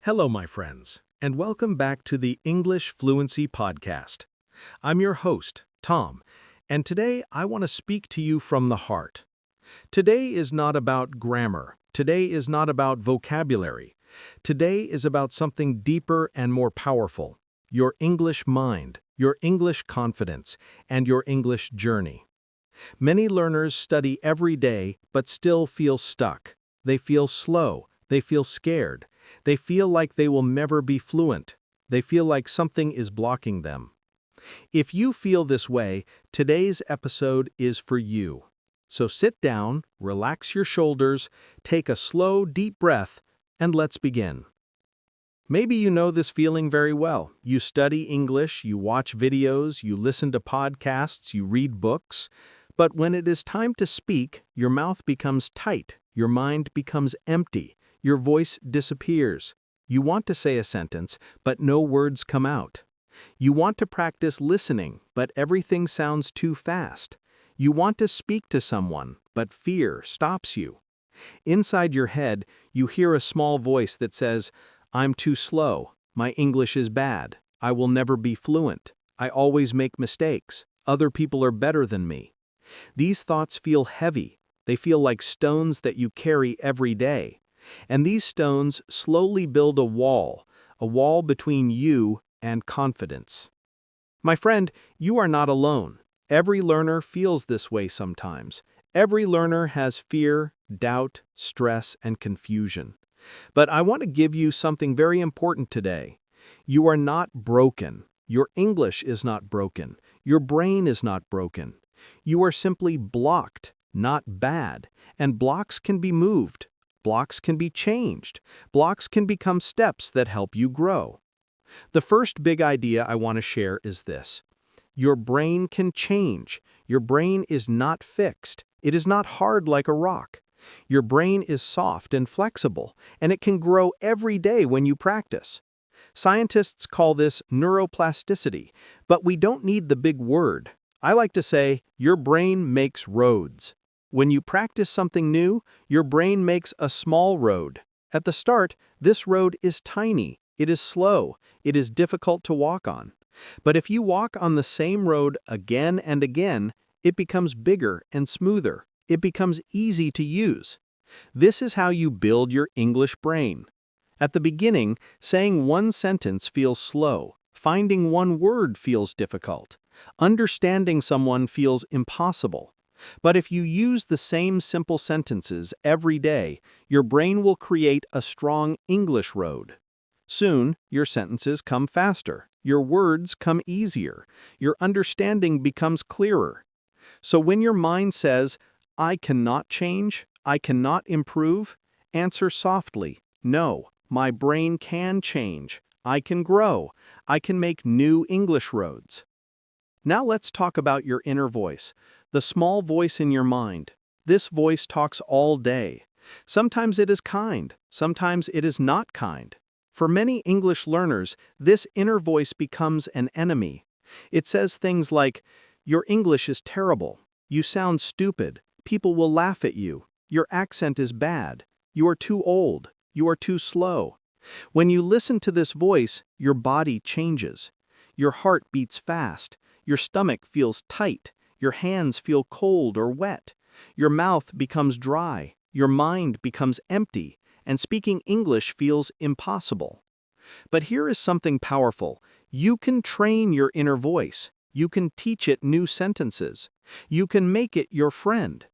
Hello, my friends, and welcome back to the English Fluency Podcast. I'm your host, Tom, and today I want to speak to you from the heart. Today is not about grammar. Today is not about vocabulary. Today is about something deeper and more powerful: your English mind, your English confidence, and your English journey. Many learners study every day but still feel stuck. They feel slow. They feel scared. They feel like they will never be fluent. They feel like something is blocking them. If you feel this way, today's episode is for you. So sit down, relax your shoulders, take a slow, deep breath, and let's begin. Maybe you know this feeling very well. You study English, you watch videos, you listen to podcasts, you read books. But when it is time to speak, your mouth becomes tight, your mind becomes empty, your voice disappears. You want to say a sentence, but no words come out. You want to practice listening, but everything sounds too fast. You want to speak to someone, but fear stops you. Inside your head, you hear a small voice that says, "I'm too slow. My English is bad. I will never be fluent. I always make mistakes. Other people are better than me." These thoughts feel heavy. They feel like stones that you carry every day. And these stones slowly build a wall between you and confidence. My friend, you are not alone. Every learner feels this way sometimes. Every learner has fear, doubt, stress, and confusion. But I want to give you something very important today. You are not broken. Your English is not broken. Your brain is not broken. You are simply blocked, not bad, and blocks can be moved. Blocks can be changed. Blocks can become steps that help you grow. The first big idea I want to share is this: your brain can change. Your brain is not fixed. It is not hard like a rock. Your brain is soft and flexible, and it can grow every day when you practice. Scientists call this neuroplasticity, but we don't need the big word. I like to say, your brain makes roads. When you practice something new, your brain makes a small road. At the start, this road is tiny, it is slow, it is difficult to walk on. But if you walk on the same road again and again, it becomes bigger and smoother. It becomes easy to use. This is how you build your English brain. At the beginning, saying one sentence feels slow. Finding one word feels difficult. Understanding someone feels impossible. But if you use the same simple sentences every day, your brain will create a strong English road. Soon, your sentences come faster, your words come easier, your understanding becomes clearer. So when your mind says, "I cannot change, I cannot improve," answer softly, "No, my brain can change. I can grow. I can make new English roads." Now let's talk about your inner voice, the small voice in your mind. This voice talks all day. Sometimes it is kind, sometimes it is not kind. For many English learners, this inner voice becomes an enemy. It says things like, "Your English is terrible. You sound stupid. People will laugh at you. Your accent is bad. You are too old. You are too slow." When you listen to this voice, your body changes. Your heart beats fast. Your stomach feels tight. Your hands feel cold or wet. Your mouth becomes dry. Your mind becomes empty. And speaking English feels impossible. But here is something powerful. You can train your inner voice. You can teach it new sentences. You can make it your friend.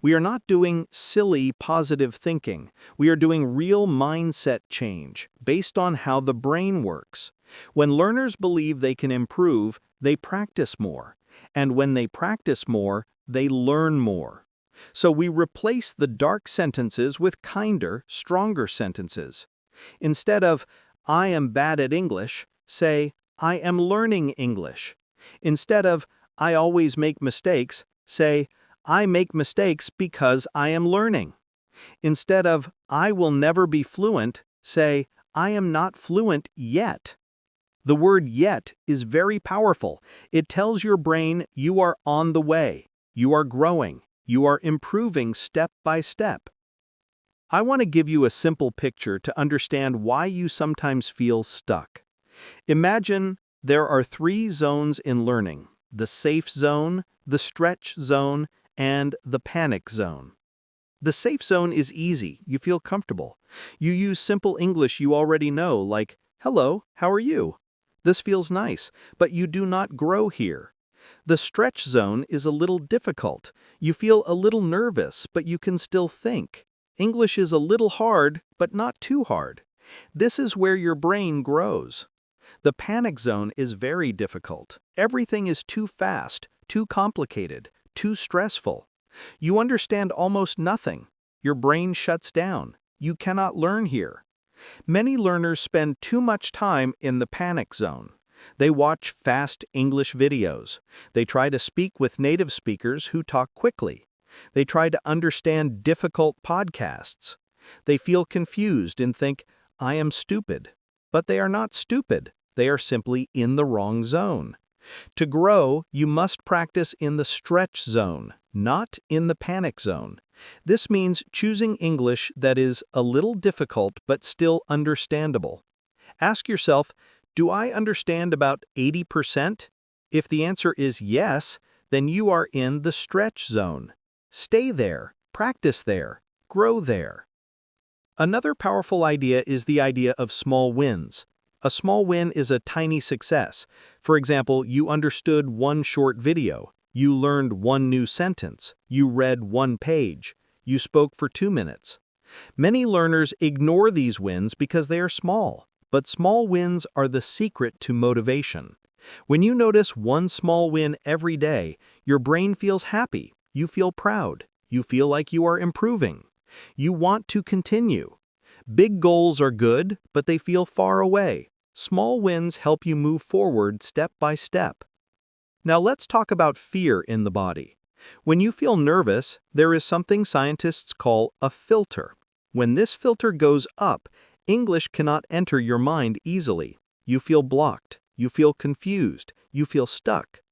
We are not doing silly positive thinking. We are doing real mindset change based on how the brain works. When learners believe they can improve, they practice more. And when they practice more, they learn more. So we replace the dark sentences with kinder, stronger sentences. Instead of, "I am bad at English," say, "I am learning English." Instead of, "I always make mistakes," say, "I make mistakes because I am learning." Instead of, "I will never be fluent," say, "I am not fluent yet." The word "yet" is very powerful. It tells your brain you are on the way, you are growing, you are improving step by step. I want to give you a simple picture to understand why you sometimes feel stuck. Imagine there are 3 zones in learning: the safe zone, the stretch zone, and the panic zone. The safe zone is easy, you feel comfortable. You use simple English you already know, like, "Hello, how are you?" This feels nice, but you do not grow here. The stretch zone is a little difficult. You feel a little nervous, but you can still think. English is a little hard, but not too hard. This is where your brain grows. The panic zone is very difficult. Everything is too fast, too complicated, too stressful. You understand almost nothing. Your brain shuts down. You cannot learn here. Many learners spend too much time in the panic zone. They watch fast English videos. They try to speak with native speakers who talk quickly. They try to understand difficult podcasts. They feel confused and think, "I am stupid." But they are not stupid. They are simply in the wrong zone. To grow, you must practice in the stretch zone, not in the panic zone. This means choosing English that is a little difficult but still understandable. Ask yourself, do I understand about 80%? If the answer is yes, then you are in the stretch zone. Stay there, practice there, grow there. Another powerful idea is the idea of small wins. A small win is a tiny success. For example, you understood one short video, you learned one new sentence, you read one page, you spoke for 2 minutes. Many learners ignore these wins because they are small, but small wins are the secret to motivation. When you notice one small win every day, your brain feels happy, you feel proud, you feel like you are improving. You want to continue. Big goals are good, but they feel far away. Small wins help you move forward step by step. Now let's talk about fear in the body. When you feel nervous, there is something scientists call a filter. When this filter goes up, English cannot enter your mind easily. You feel blocked, you feel confused, you feel stuck.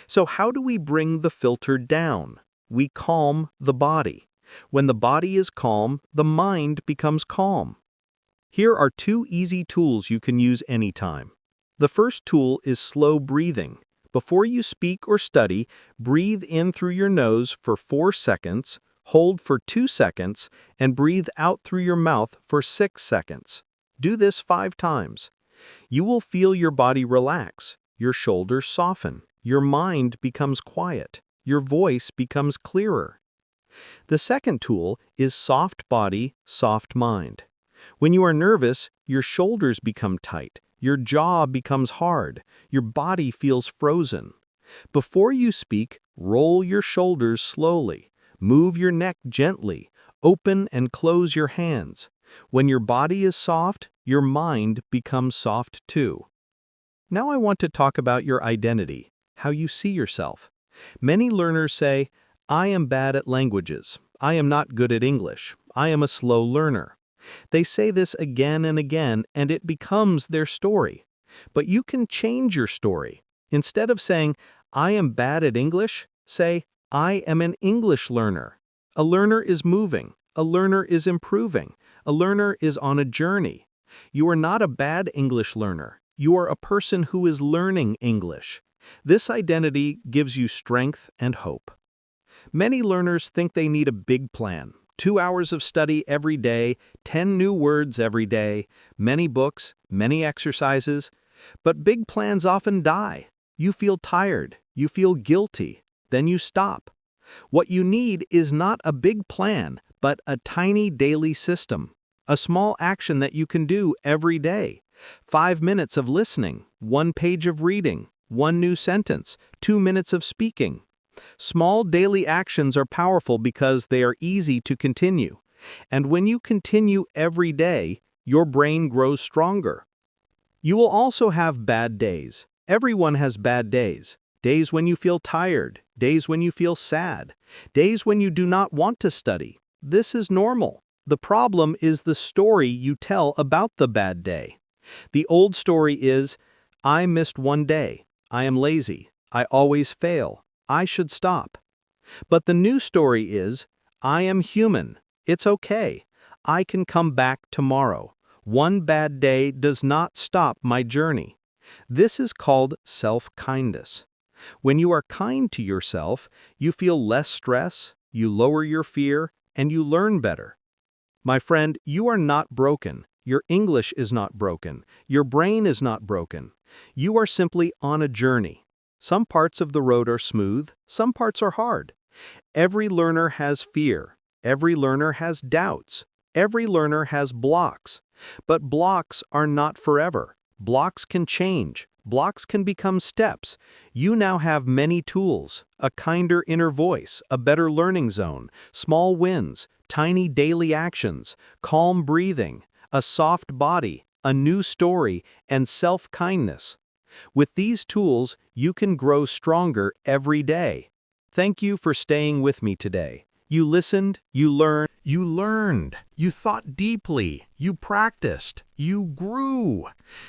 So how do we bring the filter down? We calm the body. When the body is calm, the mind becomes calm. Here are 2 easy tools you can use anytime. The first tool is slow breathing. Before you speak or study, breathe in through your nose for 4 seconds, hold for 2 seconds, and breathe out through your mouth for 6 seconds. Do this 5 times. You will feel your body relax, your shoulders soften, your mind becomes quiet, your voice becomes clearer. The second tool is soft body, soft mind. When you are nervous, your shoulders become tight, your jaw becomes hard, your body feels frozen. Before you speak, roll your shoulders slowly, move your neck gently, open and close your hands. When your body is soft, your mind becomes soft too. Now I want to talk about your identity, how you see yourself. Many learners say, "I am bad at languages. I am not good at English. I am a slow learner." They say this again and again, and it becomes their story. But you can change your story. Instead of saying, "I am bad at English," say, "I am an English learner." A learner is moving. A learner is improving. A learner is on a journey. You are not a bad English learner. You are a person who is learning English. This identity gives you strength and hope. Many learners think they need a big plan. 2 hours of study every day, 10 new words every day, many books, many exercises. But big plans often die. You feel tired, you feel guilty, then you stop. What you need is not a big plan, but a tiny daily system. A small action that you can do every day. 5 minutes of listening, 1 page of reading, 1 new sentence, 2 minutes of speaking. Small daily actions are powerful because they are easy to continue. And when you continue every day, your brain grows stronger. You will also have bad days. Everyone has bad days. Days when you feel tired, days when you feel sad, days when you do not want to study. This is normal. The problem is the story you tell about the bad day. The old story is, "I missed 1 day. I am lazy. I always fail. I should stop." But the new story is, "I am human. It's okay. I can come back tomorrow. One bad day does not stop my journey. This is called self-kindness. When you are kind to yourself, you feel less stress, you lower your fear, and you learn better. My friend, you are not broken. Your English is not broken. Your brain is not broken. You are simply on a journey. Some parts of the road are smooth, some parts are hard. Every learner has fear. Every learner has doubts. Every learner has blocks. But blocks are not forever. Blocks can change. Blocks can become steps. You now have many tools, a kinder inner voice, a better learning zone, small wins, tiny daily actions, calm breathing, a soft body, a new story, and self-kindness. With these tools, you can grow stronger every day. Thank you for staying with me today. You listened, you learned, you thought deeply, you practiced, you grew.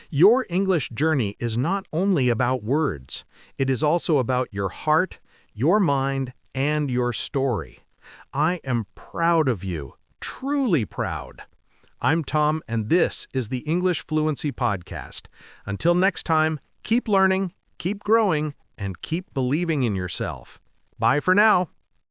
Your English journey is not only about words, it is also about your heart, your mind, and your story. I am proud of you, truly proud. I'm Tom, and this is the English Fluency Podcast. Until next time, keep learning, keep growing, and keep believing in yourself. Bye for now.